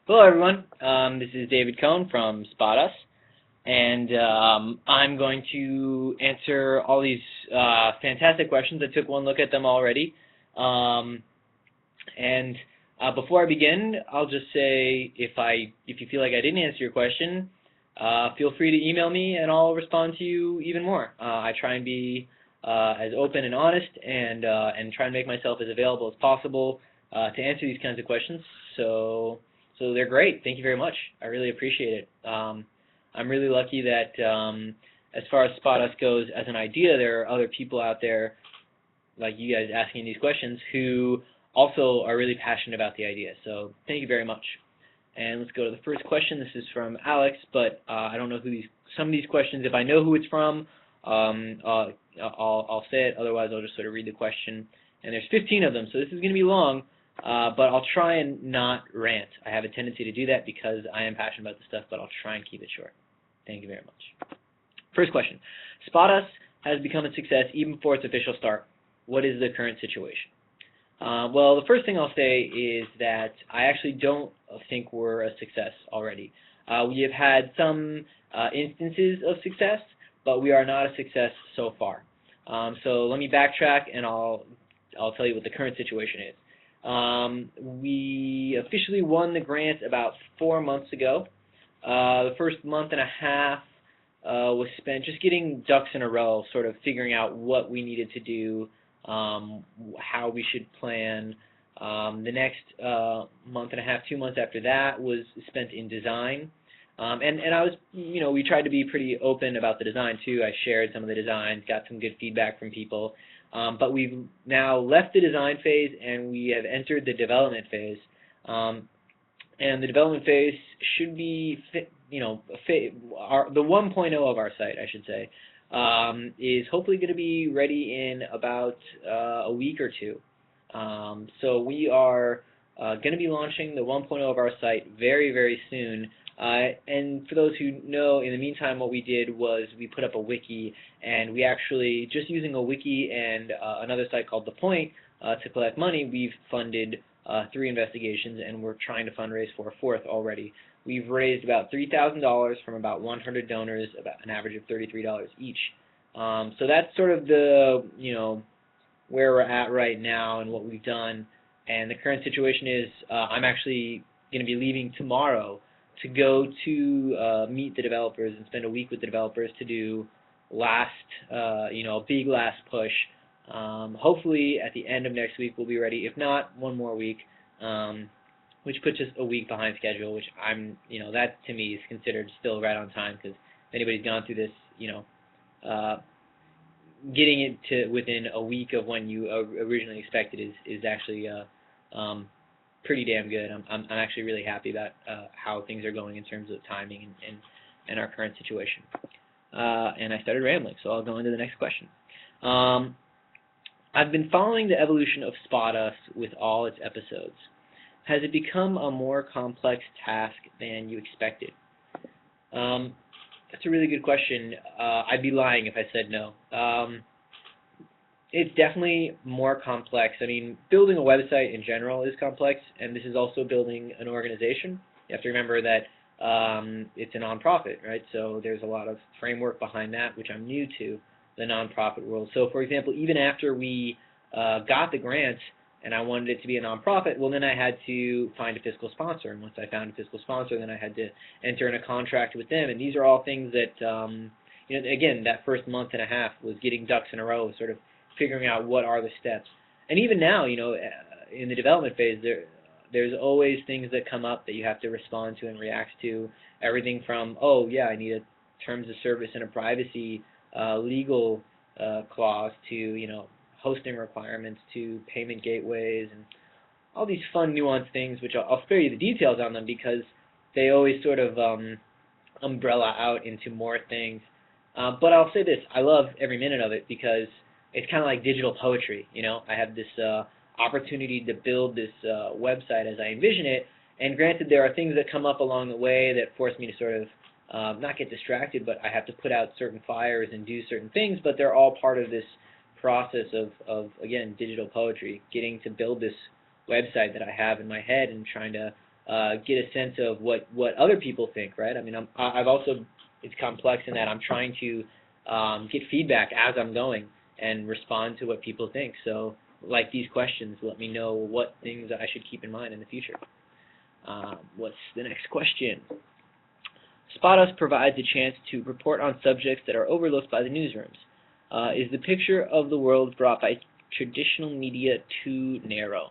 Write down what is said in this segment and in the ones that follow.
Hello, everyone. This is David Cohn from SotUs, and I'm going to answer all these fantastic questions. I took one look at them already, and before I begin, I'll just say if you feel like I didn't answer your question, feel free to email me, and I'll respond to you even more. I try and be as open and honest, and try and make myself as available as possible to answer these kinds of questions. So they're great. Thank you very much. I really appreciate it. I'm really lucky that as far as SotUs goes as an idea, there are other people out there like you guys asking these questions who also are really passionate about the idea. So thank you very much. And let's go to the first question. This is from Alex, but I don't know who some of these questions, if I know who it's from, I'll say it. Otherwise, I'll just sort of read the question. And there's 15 of them, so this is going to be long. But I'll try and not rant. I have a tendency to do that because I am passionate about this stuff, but I'll try and keep it short. Thank you very much. First question. SotUs has become a success even before its official start. What is the current situation? Well, the first thing I'll say is that I actually don't think we're a success already. We have had some instances of success, but we are not a success so far. So let me backtrack, and I'll tell you what the current situation is. We officially won the grant about 4 months ago. The first month and a half was spent just getting ducks in a row, sort of figuring out what we needed to do, how we should plan. The next month and a half, 2 months after that was spent in design. And I was, we tried to be pretty open about the design too. I shared some of the designs, got some good feedback from people. But we've now left the design phase and we have entered the development phase. And the development phase should be, the 1.0 of our site, I should say, is hopefully going to be ready in about a week or two. So we are going to be launching the 1.0 of our site very, very soon. And for those who know, in the meantime, what we did was we put up a wiki, and we actually, just using a wiki and another site called The Point to collect money, we've funded 3 investigations, and we're trying to fundraise for a 4th already. We've raised about $3,000 from about 100 donors, about an average of $33 each. So that's sort of the, where we're at right now and what we've done. And the current situation is I'm actually going to be leaving tomorrow to go to meet the developers and spend a week with the developers to do a big last push. Hopefully at the end of next week we'll be ready. If not, 1 more week, which puts us a week behind schedule, which that to me is considered still right on time, because if anybody's gone through this, getting it to within a week of when you originally expected is actually pretty damn good. I'm actually really happy about how things are going in terms of timing and our current situation. And I started rambling, so I'll go into the next question. I've been following the evolution of SotUs with all its episodes. Has it become a more complex task than you expected? That's a really good question. I'd be lying if I said no. It's definitely more complex. I mean, building a website in general is complex, and this is also building an organization. You have to remember that it's a nonprofit, right? So there's a lot of framework behind that, which I'm new to, the nonprofit world. So, for example, even after we got the grant and I wanted it to be a nonprofit, well, then I had to find a fiscal sponsor. And once I found a fiscal sponsor, then I had to enter in a contract with them. And these are all things that, again, that first month and a half was getting ducks in a row, sort of figuring out what are the steps. And even now, in the development phase, there's always things that come up that you have to respond to and react to. Everything from, oh yeah, I need a terms of service and a privacy legal clause to, hosting requirements, to payment gateways, and all these fun nuanced things, which I'll spare you the details on them because they always sort of umbrella out into more things. But I'll say this, I love every minute of it because it's kind of like digital poetry. I have this opportunity to build this website as I envision it, and granted there are things that come up along the way that force me to sort of not get distracted, but I have to put out certain fires and do certain things, but they're all part of this process of again, digital poetry, getting to build this website that I have in my head and trying to get a sense of what other people think, right? I mean, I've also, it's complex in that I'm trying to get feedback as I'm going and respond to what people think. So, like these questions, let me know what things I should keep in mind in the future. What's the next question? SotUs provides a chance to report on subjects that are overlooked by the newsrooms. Is the picture of the world brought by traditional media too narrow?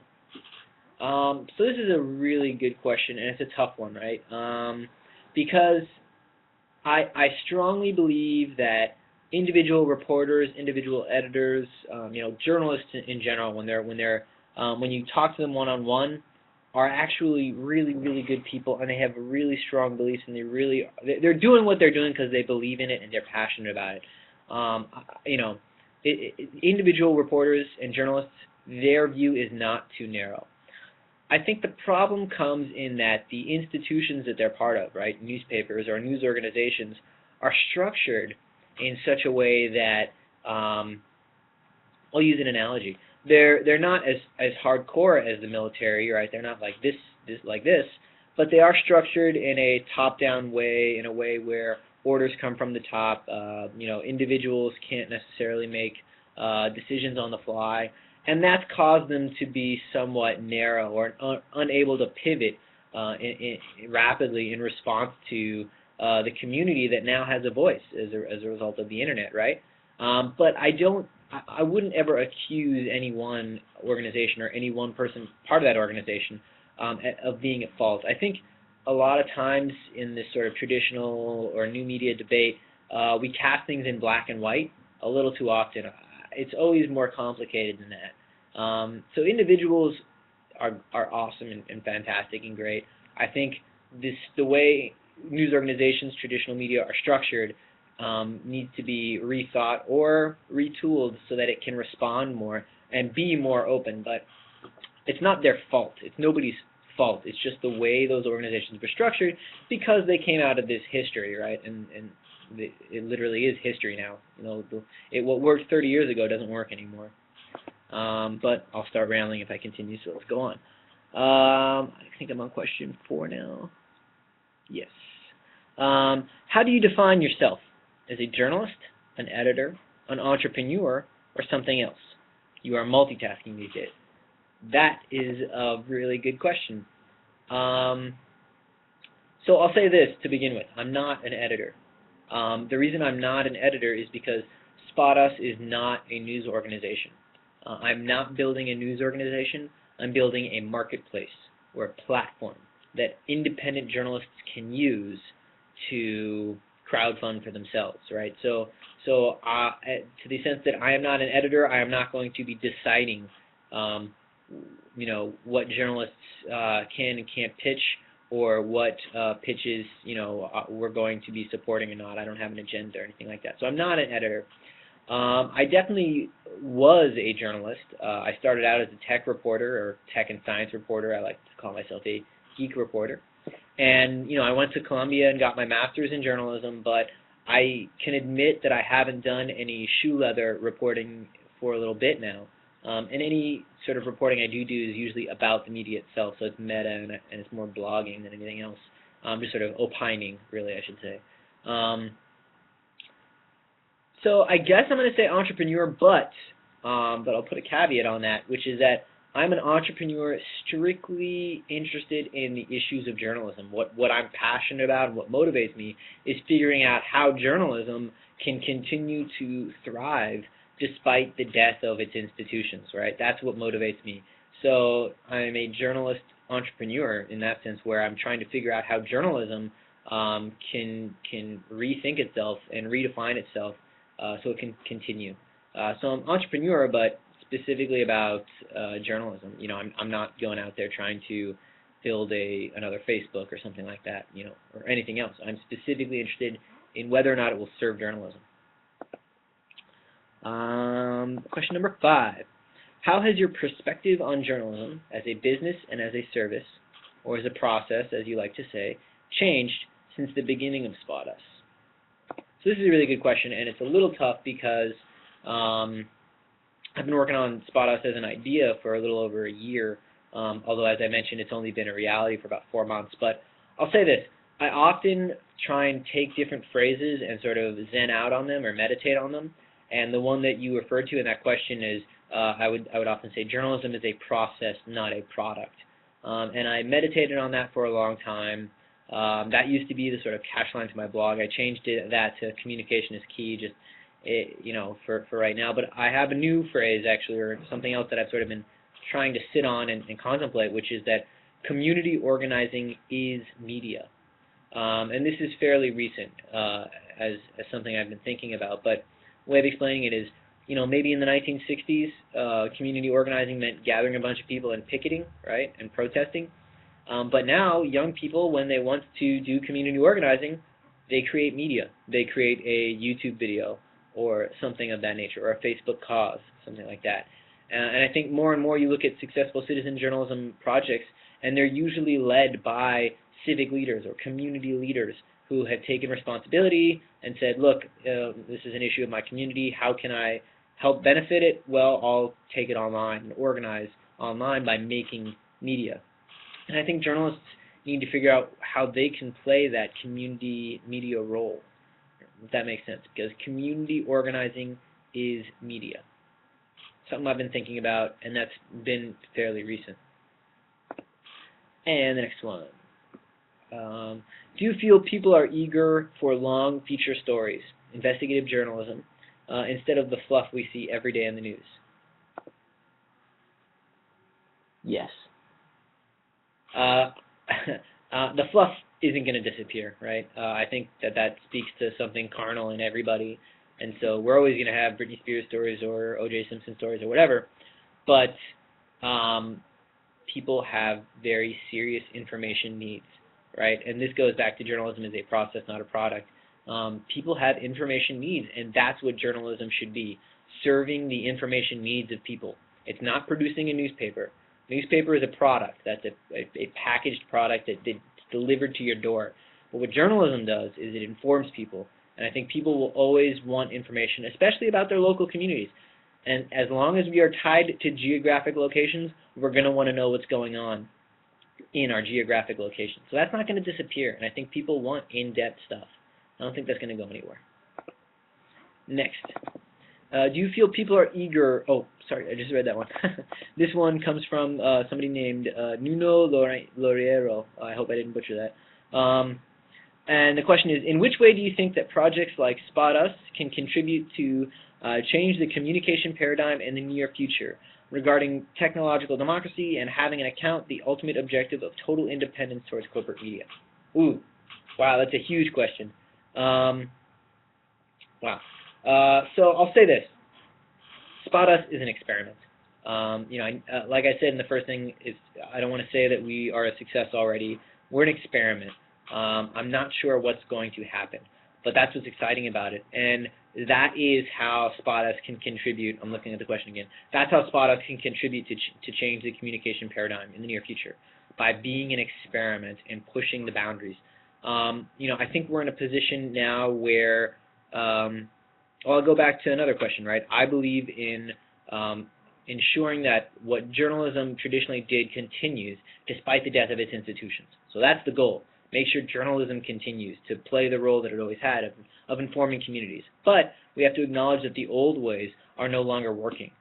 So this is a really good question, and it's a tough one, right? Because I strongly believe that individual reporters, individual editors, journalists in general, when you talk to them one-on-one, are actually really, really good people, and they have really strong beliefs, and they're doing what they're doing because they believe in it and they're passionate about it. Individual reporters and journalists, their view is not too narrow. I think the problem comes in that the institutions that they're part of, right, newspapers or news organizations, are structured in such a way that, I'll use an analogy. They're not as hardcore as the military, right? They're not like this, but they are structured in a top-down way, in a way where orders come from the top. Individuals can't necessarily make decisions on the fly, and that's caused them to be somewhat narrow or unable to pivot rapidly in response to the community that now has a voice as a result of the internet, right? But I wouldn't ever accuse any one organization or any one person part of that organization of being at fault. I think a lot of times in this sort of traditional or new media debate, we cast things in black and white a little too often. It's always more complicated than that. So individuals are awesome and fantastic and great. I think the way news organizations, traditional media are structured needs to be rethought or retooled so that it can respond more and be more open. But it's not their fault. It's nobody's fault. It's just the way those organizations were structured because they came out of this history, right? And it literally is history now. What worked 30 years ago doesn't work anymore. But I'll start rambling if I continue, so let's go on. I think I'm on question 4 now. Yes. How do you define yourself? As a journalist, an editor, an entrepreneur, or something else? You are multitasking these days. That is a really good question. So I'll say this to begin with. I'm not an editor. The reason I'm not an editor is because SotUs is not a news organization. I'm not building a news organization. I'm building a marketplace or a platform that independent journalists can use to crowdfund for themselves, right? So to the extent that I am not an editor, I am not going to be deciding, what journalists can and can't pitch, or what pitches, we're going to be supporting or not. I don't have an agenda or anything like that. So I'm not an editor. I definitely was a journalist. I started out as a tech reporter or tech and science reporter. I like to call myself a geek reporter. And, I went to Columbia and got my master's in journalism, but I can admit that I haven't done any shoe leather reporting for a little bit now. And any sort of reporting I do is usually about the media itself, so it's meta and it's more blogging than anything else. Just sort of opining, really, I should say. So I guess I'm going to say entrepreneur, but I'll put a caveat on that, which is that I'm an entrepreneur strictly interested in the issues of journalism. What I'm passionate about and what motivates me is figuring out how journalism can continue to thrive despite the death of its institutions, right? That's what motivates me. So I'm a journalist entrepreneur in that sense, where I'm trying to figure out how journalism can rethink itself and redefine itself so it can continue. So I'm an entrepreneur, but specifically about journalism. I'm not going out there trying to build another Facebook or something like that, or anything else. I'm specifically interested in whether or not it will serve journalism. Question number 5. How has your perspective on journalism as a business and as a service, or as a process, as you like to say, changed since the beginning of SotUs? So this is a really good question, and it's a little tough because I've been working on SotUs as an idea for a little over a year, although as I mentioned, it's only been a reality for about 4 months. But I'll say this, I often try and take different phrases and sort of zen out on them or meditate on them, and the one that you referred to in that question is, I would often say journalism is a process, not a product. And I meditated on that for a long time. That used to be the sort of catch line to my blog. I changed that to communication is key, just for right now. But I have a new phrase actually, or something else that I've sort of been trying to sit on and contemplate, which is that community organizing is media. And this is fairly recent as something I've been thinking about. But the way of explaining it is, maybe in the 1960s, community organizing meant gathering a bunch of people and picketing, right, and protesting. But now, young people, when they want to do community organizing, they create media. They create a YouTube video or something of that nature, or a Facebook cause, something like that. And I think more and more you look at successful citizen journalism projects, and they're usually led by civic leaders or community leaders who have taken responsibility and said, look, this is an issue of my community. How can I help benefit it? Well, I'll take it online and organize online by making media. And I think journalists need to figure out how they can play that community media role, if that makes sense, because community organizing is media. Something I've been thinking about, and that's been fairly recent. And the next one. Do you feel people are eager for long feature stories, investigative journalism, instead of the fluff we see every day in the news? Yes. The fluff isn't going to disappear, right? I think that speaks to something carnal in everybody, and so we're always going to have Britney Spears stories or O.J. Simpson stories or whatever, but people have very serious information needs, right? And this goes back to journalism as a process, not a product. People have information needs, and that's what journalism should be, serving the information needs of people. It's not producing a newspaper. Newspaper is a product. That's a packaged product that's delivered to your door. But what journalism does is it informs people. And I think people will always want information, especially about their local communities. And as long as we are tied to geographic locations, we're going to want to know what's going on in our geographic location. So that's not going to disappear. And I think people want in-depth stuff. I don't think that's going to go anywhere. Next. Do you feel people are eager? Oh, sorry, I just read that one. This one comes from somebody named Nuno Loriero. I hope I didn't butcher that. And the question is, in which way do you think that projects like SotUs can contribute to change the communication paradigm in the near future regarding technological democracy and having an account the ultimate objective of total independence towards corporate media? Ooh, wow, that's a huge question. Wow. So I'll say this. SotUs is an experiment. Like I said in the first thing, I don't want to say that we are a success already. We're an experiment. I'm not sure what's going to happen, but that's what's exciting about it. And that is how SotUs can contribute. I'm looking at the question again. That's how SotUs can contribute to change the communication paradigm in the near future, by being an experiment and pushing the boundaries. I think we're in a position now where well, I'll go back to another question, right? I believe in ensuring that what journalism traditionally did continues despite the death of its institutions. So that's the goal. Make sure journalism continues to play the role that it always had of informing communities. But we have to acknowledge that the old ways are no longer working.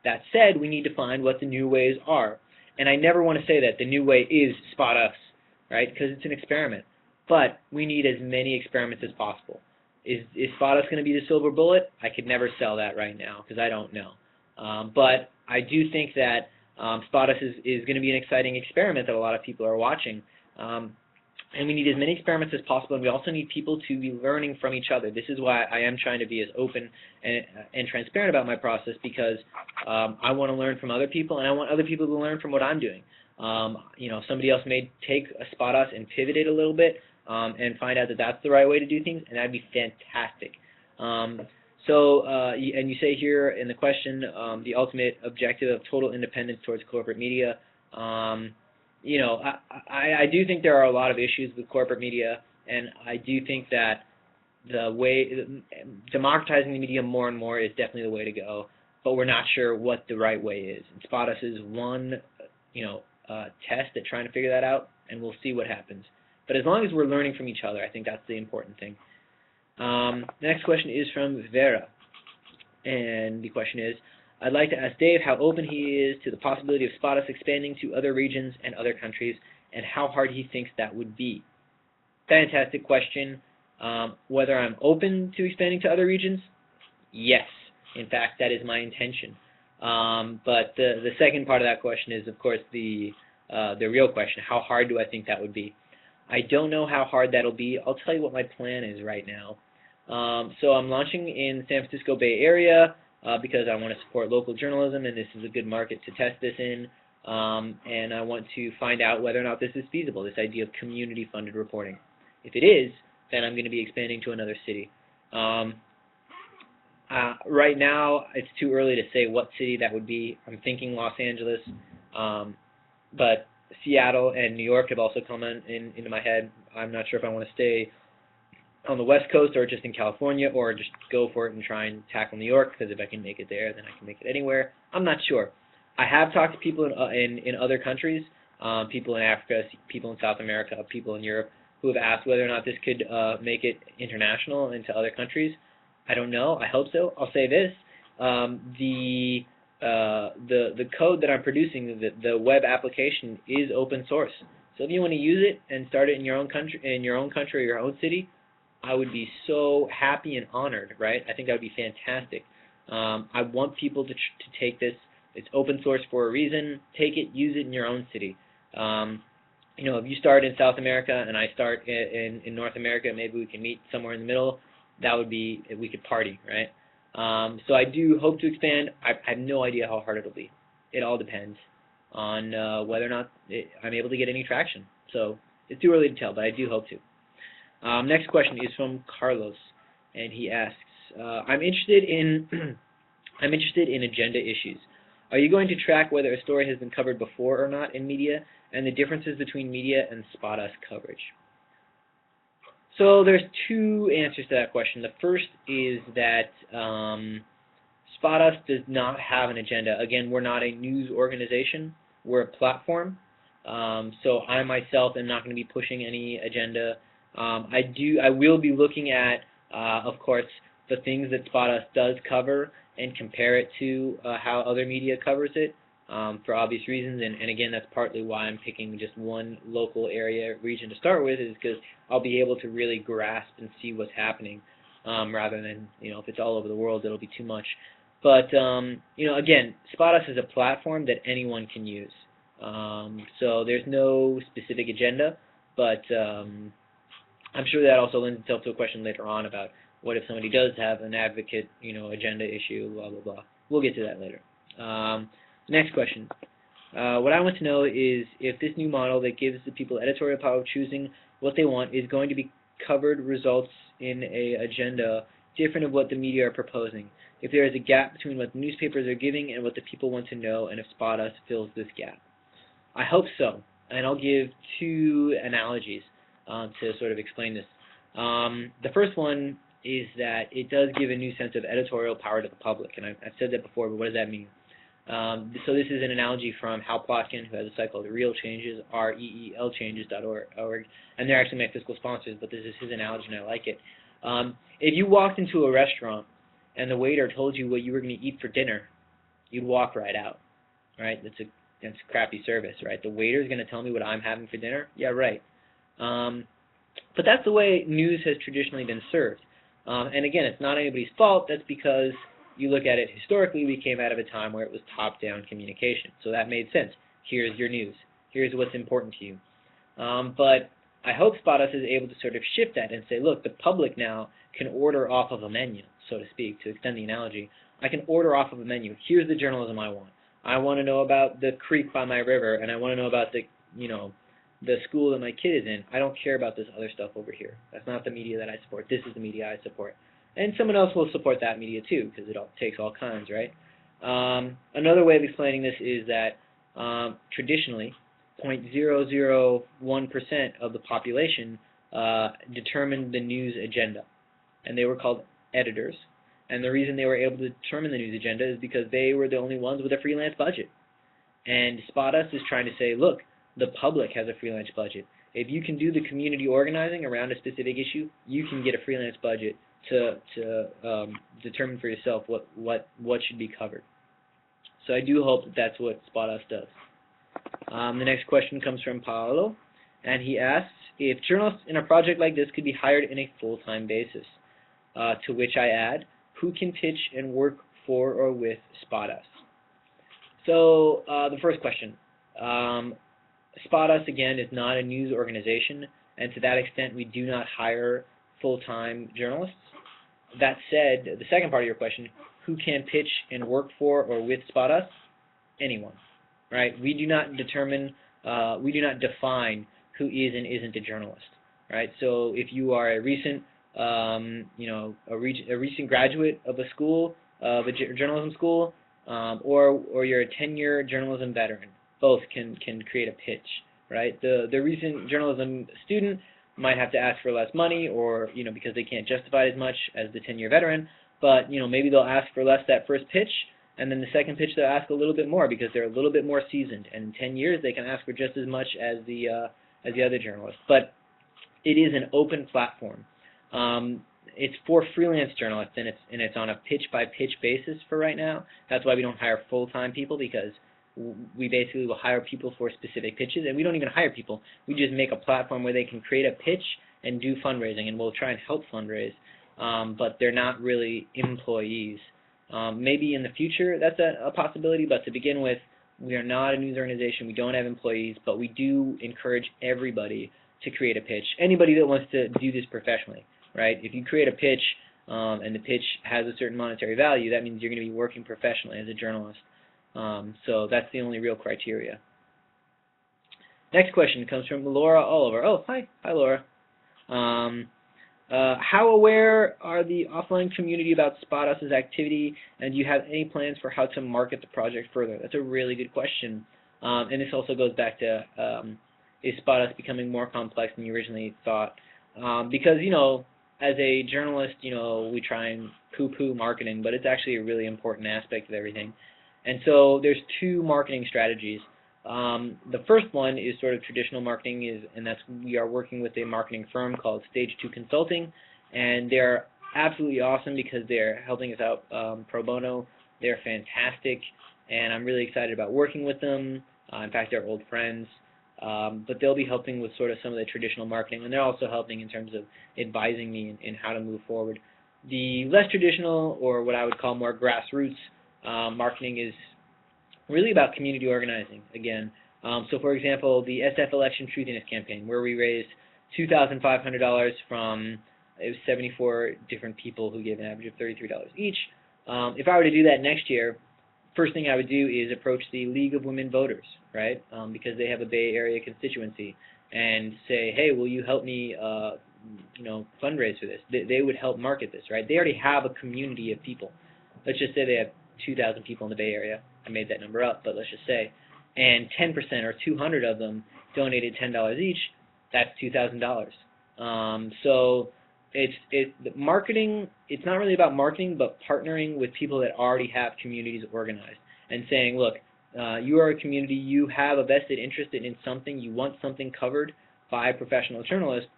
That said, we need to find what the new ways are. And I never want to say that the new way is SotUs, right? Because it's an experiment. But we need as many experiments as possible. Is SotUs going to be the silver bullet? I could never sell that right now because I don't know. But I do think that SotUs is going to be an exciting experiment that a lot of people are watching. And we need as many experiments as possible, and we also need people to be learning from each other. This is why I am trying to be as open and transparent about my process, because I want to learn from other people, and I want other people to learn from what I'm doing. Somebody else may take a SotUs and pivot it a little bit, and find out that that's the right way to do things, and that'd be fantastic. And you say here in the question, the ultimate objective of total independence towards corporate media. I do think there are a lot of issues with corporate media, and I do think that democratizing the media more and more is definitely the way to go, but we're not sure what the right way is. And SotUs is one, test at trying to figure that out, and we'll see what happens. But as long as we're learning from each other, I think that's the important thing. The next question is from Vera, and the question is, I'd like to ask Dave how open he is to the possibility of SotUs expanding to other regions and other countries, and how hard he thinks that would be. Fantastic question. Whether I'm open to expanding to other regions? Yes. In fact, that is my intention. But the second part of that question is, of course, the real question. How hard do I think that would be? I don't know how hard that'll be. I'll tell you what my plan is right now. So I'm launching in the San Francisco Bay Area because I want to support local journalism, and this is a good market to test this in. And I want to find out whether or not this is feasible, this idea of community-funded reporting. If it is, then I'm going to be expanding to another city. Right now, it's too early to say what city that would be. I'm thinking Los Angeles, but Seattle and New York have also come into my head. I'm not sure if I want to stay on the West Coast or just in California, or just go for it and try and tackle New York, because if I can make it there, then I can make it anywhere. I'm not sure. I have talked to people in other countries, people in Africa, people in South America, people in Europe, who have asked whether or not this could make it international into other countries. I don't know. I hope so. I'll say this: the code that I'm producing, the web application, is open source. So if you want to use it and start it in your own country, or your own city, I would be so happy and honored. Right? I think that would be fantastic. I want people to take this. It's open source for a reason. Take it, use it in your own city. You know, if you start in South America and I start in North America, maybe we can meet somewhere in the middle. That would be, we could party, right? So I do hope to expand. I have no idea how hard it'll be. It all depends on whether or not I'm able to get any traction. So it's too early to tell, but I do hope to. Next question is from Carlos, and he asks, I'm interested in agenda issues. Are you going to track whether a story has been covered before or not in media, and the differences between media and SotUs coverage? So there's two answers to that question. The first is that SotUs does not have an agenda. Again, we're not a news organization. We're a platform. So I myself am not going to be pushing any agenda. I will be looking at, of course, the things that SotUs does cover and compare it to how other media covers it, for obvious reasons. And again, that's partly why I'm picking just one local area region to start with, is because I'll be able to really grasp and see what's happening, rather than, you know, if it's all over the world, it'll be too much. But you know, again, SotUs is a platform that anyone can use. So there's no specific agenda, but I'm sure that also lends itself to a question later on about what if somebody does have an advocate, you know, agenda issue, blah, blah, blah. We'll get to that later. Next question. What I want to know is if this new model that gives the people editorial power of choosing what they want is going to be covered results in an agenda different of what the media are proposing. If there is a gap between what the newspapers are giving and what the people want to know, and if SotUs fills this gap. I hope so, and I'll give two analogies to sort of explain this. The first one is that it does give a new sense of editorial power to the public, and I've said that before, but what does that mean? So this is an analogy from Hal Plotkin, who has a site called Real Changes, REELchanges.org, and they're actually my fiscal sponsors, but this is his analogy and I like it. If you walked into a restaurant and the waiter told you what you were going to eat for dinner, you'd walk right out, right? That's crappy service, right? The waiter's going to tell me what I'm having for dinner? Yeah, right. But that's the way news has traditionally been served. And again, it's not anybody's fault. That's because you look at it historically, we came out of a time where it was top-down communication. So that made sense. Here's your news. Here's what's important to you. But I hope SotUs is able to sort of shift that and say, look, the public now can order off of a menu, so to speak, to extend the analogy. I can order off of a menu. Here's the journalism I want. I want to know about the creek by my river, and I want to know about the, you know, the school that my kid is in. I don't care about this other stuff over here. That's not the media that I support. This is the media I support. And someone else will support that media too, because it all takes all kinds, right? Another way of explaining this is that traditionally, 0.001% of the population determined the news agenda, and they were called editors. And the reason they were able to determine the news agenda is because they were the only ones with a freelance budget. And SotUs is trying to say, look, the public has a freelance budget. If you can do the community organizing around a specific issue, you can get a freelance budget to determine for yourself what should be covered. So I do hope that that's what SotUs does. The next question comes from Paolo, and he asks if journalists in a project like this could be hired in a full-time basis. To which I add, who can pitch and work for or with SotUs? So the first question, SotUs again is not a news organization, and to that extent we do not hire full-time journalists. That said, the second part of your question, who can pitch and work for or with SotUs? Anyone, right? We do not determine, we do not define who is and isn't a journalist, right? So if you are a recent, a recent graduate of a school, of a journalism school, or you're a 10-year journalism veteran, both can create a pitch, right? The recent journalism student might have to ask for less money, or because they can't justify as much as the 10-year veteran, but maybe they'll ask for less that first pitch, and then the second pitch they'll ask a little bit more because they're a little bit more seasoned, and in 10 years they can ask for just as much as the other journalists. But it is an open platform. It's for freelance journalists, and it's on a pitch-by-pitch basis for right now. That's why we don't hire full-time people, because we basically will hire people for specific pitches, and we don't even hire people. We just make a platform where they can create a pitch and do fundraising, and we'll try and help fundraise, but they're not really employees. Maybe in the future that's a possibility, but to begin with, we are not a news organization. We don't have employees, but we do encourage everybody to create a pitch. Anybody that wants to do this professionally, right? If you create a pitch and the pitch has a certain monetary value, that means you're going to be working professionally as a journalist. So that's the only real criteria. Next question comes from Laura Oliver. Oh, hi Laura. How aware are the offline community about SotUs' activity, and do you have any plans for how to market the project further? That's a really good question. And this also goes back to is SotUs becoming more complex than you originally thought? Because, as a journalist, we try and poo-poo marketing, but it's actually a really important aspect of everything. And so there's two marketing strategies. The first one is sort of traditional marketing, and we are working with a marketing firm called Stage 2 Consulting, and they're absolutely awesome because they're helping us out pro bono. They're fantastic, and I'm really excited about working with them. In fact, they're old friends, but they'll be helping with sort of some of the traditional marketing, and they're also helping in terms of advising me in how to move forward. The less traditional, or what I would call more grassroots marketing, is really about community organizing again. So for example, the SF Election Truthiness campaign, where we raised $2,500 from 74 different people who gave an average of $33 each. If I were to do that next year, first thing I would do is approach the League of Women Voters, right? Because they have a Bay Area constituency, and say, hey, will you help me fundraise for this? They would help market this, right? They already have a community of people. Let's just say they have 2,000 people in the Bay Area. I made that number up, but let's just say, and 10% or 200 of them donated $10 each. That's $2,000. So marketing. It's not really about marketing, but partnering with people that already have communities organized and saying, look, you are a community. You have a vested interest in something. You want something covered by a professional journalist.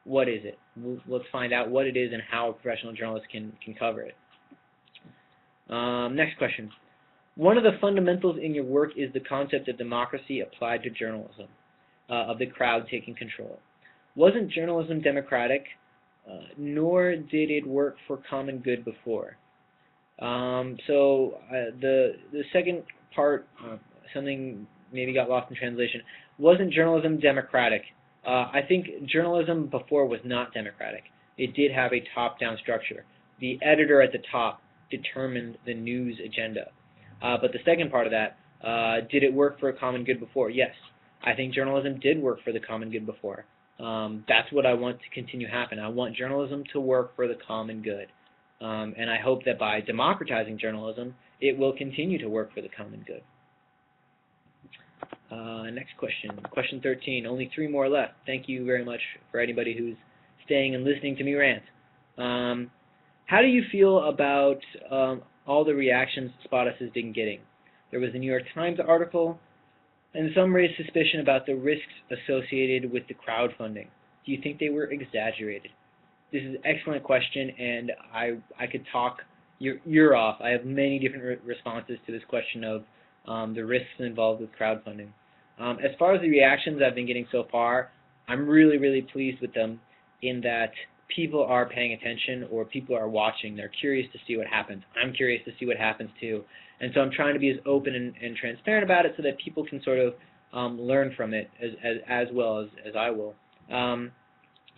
What is it? Let's find out what it is and how a professional journalist can cover it. Next question. One of the fundamentals in your work is the concept of democracy applied to journalism, of the crowd taking control. Wasn't journalism democratic, nor did it work for common good before? The second part, something maybe got lost in translation. Wasn't journalism democratic? I think journalism before was not democratic. It did have a top-down structure. The editor at the top determined the news agenda. But the second part of that, did it work for a common good before? Yes. I think journalism did work for the common good before. That's what I want to continue to happen. I want journalism to work for the common good. And I hope that by democratizing journalism, it will continue to work for the common good. Next question. Question 13. Only 3 more left. Thank you very much for anybody who's staying and listening to me rant. How do you feel about all the reactions SotUs has been getting? There was a New York Times article And some raised suspicion about the risks associated with the crowdfunding. Do you think they were exaggerated? This is an excellent question, and I could talk your ear off. I have many different responses to this question of the risks involved with crowdfunding. As far as the reactions I've been getting so far, I'm really, really pleased with them in that people are paying attention or people are watching. They're curious to see what happens. I'm curious to see what happens too. And so I'm trying to be as open and transparent about it so that people can sort of learn from it as well as I will.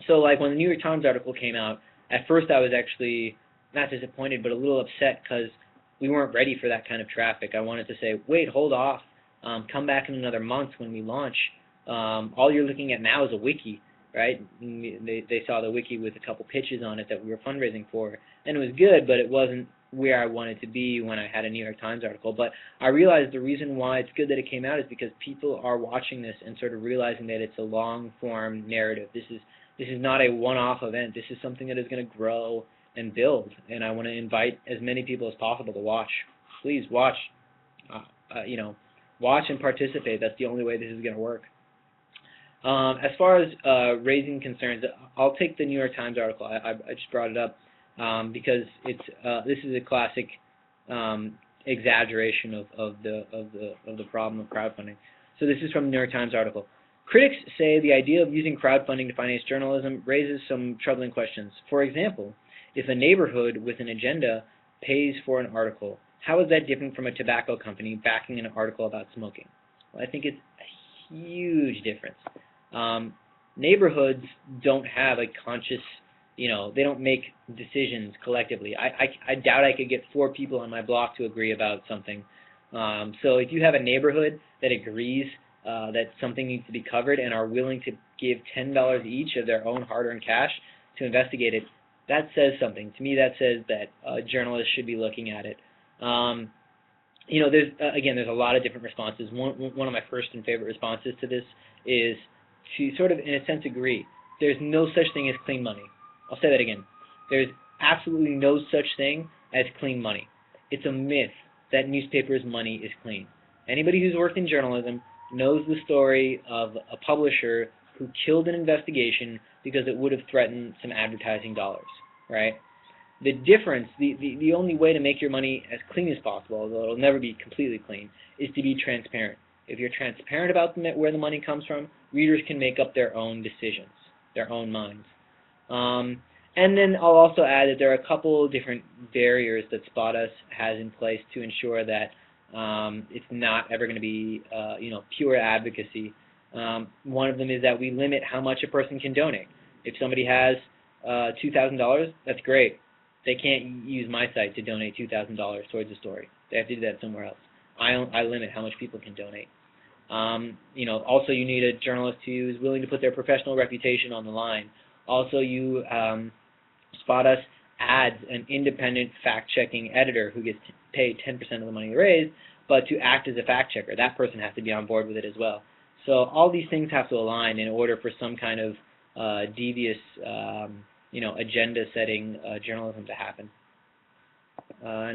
So like when the New York Times article came out, at first I was actually not disappointed but a little upset because we weren't ready for that kind of traffic. I wanted to say, wait, hold off, come back in another month when we launch. All you're looking at now is a wiki, right? They saw the wiki with a couple pitches on it that we were fundraising for, and it was good, but it wasn't where I wanted to be when I had a New York Times article. But I realized the reason why it's good that it came out is because people are watching this and sort of realizing that it's a long-form narrative. This is not a one-off event. This is something that is going to grow and build, and I want to invite as many people as possible to watch. Please watch. Watch and participate. That's the only way this is going to work. As far as raising concerns, I'll take the New York Times article. I just brought it up because this is a classic exaggeration of the problem of crowdfunding. So this is from the New York Times article. Critics say the idea of using crowdfunding to finance journalism raises some troubling questions. For example, if a neighborhood with an agenda pays for an article, how is that different from a tobacco company backing an article about smoking? Well, I think it's a huge difference. Neighborhoods don't have a conscious, they don't make decisions collectively. I doubt I could get 4 people on my block to agree about something. So if you have a neighborhood that agrees that something needs to be covered and are willing to give $10 each of their own hard-earned cash to investigate it, that says something. To me, that says that journalists should be looking at it. There's a lot of different responses. One of my first and favorite responses to this is to sort of, in a sense, agree. There's no such thing as clean money. I'll say that again. There's absolutely no such thing as clean money. It's a myth that newspapers' money is clean. Anybody who's worked in journalism knows the story of a publisher who killed an investigation because it would have threatened some advertising dollars, right? The difference, the only way to make your money as clean as possible, although it'll never be completely clean, is to be transparent. If you're transparent about where the money comes from, readers can make up their own decisions, their own minds. And then I'll also add that there are a couple different barriers that SotUs has in place to ensure that it's not ever going to be pure advocacy. One of them is that we limit how much a person can donate. If somebody has $2,000, that's great. They can't use my site to donate $2,000 towards a story. They have to do that somewhere else. I limit how much people can donate. Also you need a journalist who is willing to put their professional reputation on the line. Also, SotUs adds an independent fact-checking editor who gets paid 10% of the money they raise, but to act as a fact-checker, that person has to be on board with it as well. So all these things have to align in order for some kind of devious, agenda-setting journalism to happen.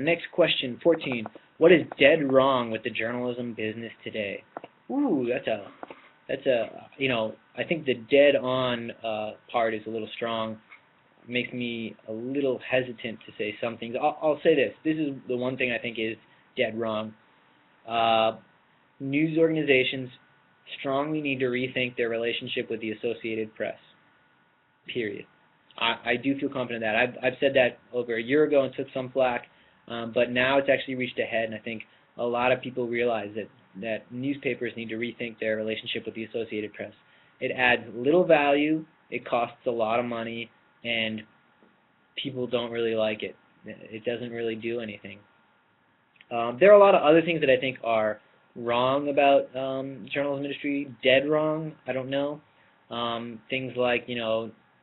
Next question, 14. What is dead wrong with the journalism business today? Ooh, I think the dead-on part is a little strong. It makes me a little hesitant to say some things. I'll say this. This is the one thing I think is dead wrong. News organizations strongly need to rethink their relationship with the Associated Press, period. I do feel confident in that. I've said that over a year ago and took some flack, but now it's actually reached a head, and I think a lot of people realize that newspapers need to rethink their relationship with the Associated Press. It adds little value, it costs a lot of money, and people don't really like it. It doesn't really do anything. There are a lot of other things that I think are wrong about journalism industry, dead wrong, I don't know. Things like,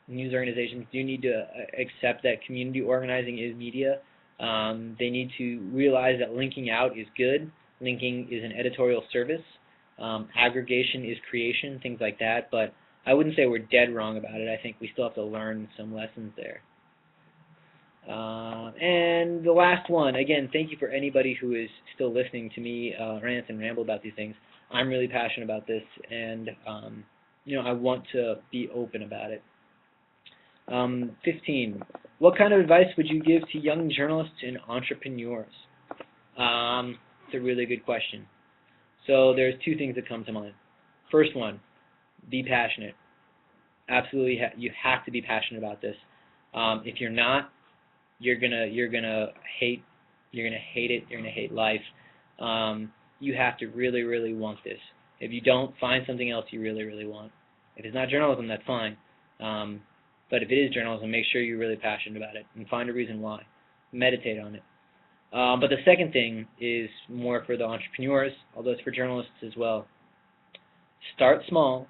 news organizations do need to accept that community organizing is media. They need to realize that linking out is good. Linking is an editorial service. Aggregation is creation, things like that. But I wouldn't say we're dead wrong about it. I think we still have to learn some lessons there. And the last one, again, thank you for anybody who is still listening to me rant and ramble about these things. I'm really passionate about this, and I want to be open about it. 15. What kind of advice would you give to young journalists and entrepreneurs? It's a really good question. So there's two things that come to mind. First one, be passionate. Absolutely, you have to be passionate about this. If you're not, you're gonna hate it. You're gonna hate life. You have to really, really want this. If you don't, find something else you really, really want. If it's not journalism, that's fine. But if it is journalism, make sure you're really passionate about it and find a reason why. Meditate on it. But the second thing is more for the entrepreneurs, although it's for journalists as well. Start small,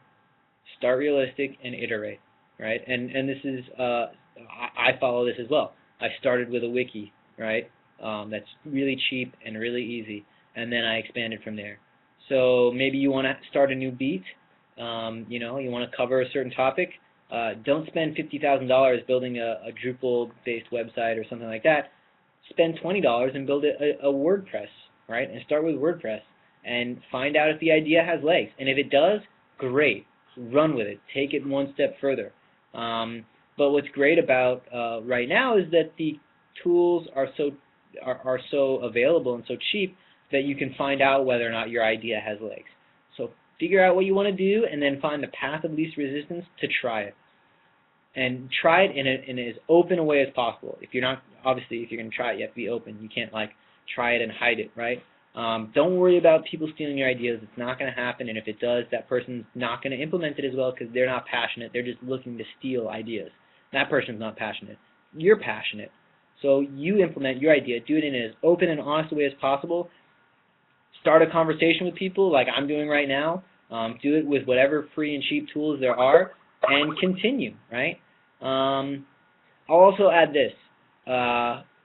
start realistic, and iterate. Right? And this is I follow this as well. I started with a wiki, right? That's really cheap and really easy, and then I expanded from there. So maybe you want to start a new beat. You want to cover a certain topic. Don't spend $50,000 building a Drupal-based website or something like that. Spend $20 and build a WordPress, right? And start with WordPress and find out if the idea has legs. And if it does, great. Run with it. Take it one step further. But what's great about right now is that the tools are so available and so cheap that you can find out whether or not your idea has legs. So figure out what you want to do and then find the path of least resistance to try it. And try it in as open a way as possible. If you're going to try it, you have to be open. You can't try it and hide it, right? Don't worry about people stealing your ideas. It's not going to happen, and if it does, that person's not going to implement it as well because they're not passionate. They're just looking to steal ideas. That person's not passionate. You're passionate. So you implement your idea. Do it in as open and honest a way as possible. Start a conversation with people like I'm doing right now. Do it with whatever free and cheap tools there are, and continue, right? I'll also add this.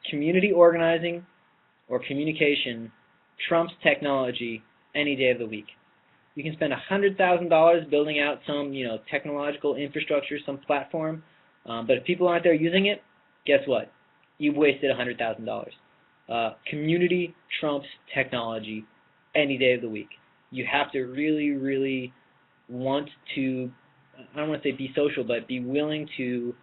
Community organizing or communication trumps technology any day of the week. You can spend $100,000 building out some, technological infrastructure, some platform, but if people aren't there using it, guess what? You've wasted $100,000. Community trumps technology any day of the week. You have to really, really want to, I don't want to say be social, but be willing to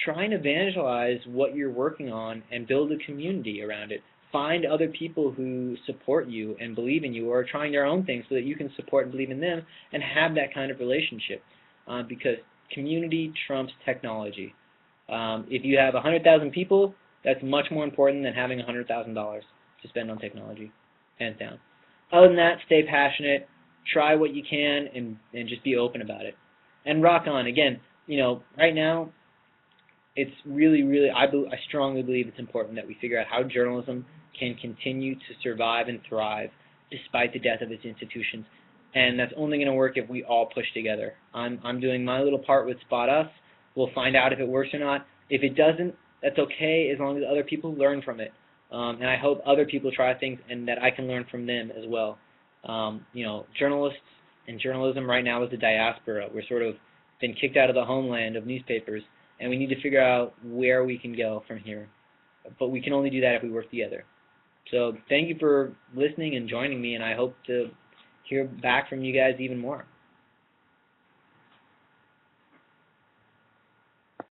try and evangelize what you're working on and build a community around it. Find other people who support you and believe in you or are trying their own things so that you can support and believe in them and have that kind of relationship because community trumps technology. If you have 100,000 people, that's much more important than having $100,000 to spend on technology, hands down. Other than that, stay passionate, try what you can, and just be open about it. And rock on. Again, right now, it's really, really, I strongly believe it's important that we figure out how journalism can continue to survive and thrive despite the death of its institutions. And that's only going to work if we all push together. I'm doing my little part with SotUs. We'll find out if it works or not. If it doesn't, that's okay as long as other people learn from it. And I hope other people try things and that I can learn from them as well. Journalists and journalism right now is the diaspora. We're sort of been kicked out of the homeland of newspapers, and we need to figure out where we can go from here. But we can only do that if we work together. So thank you for listening and joining me, and I hope to hear back from you guys even more.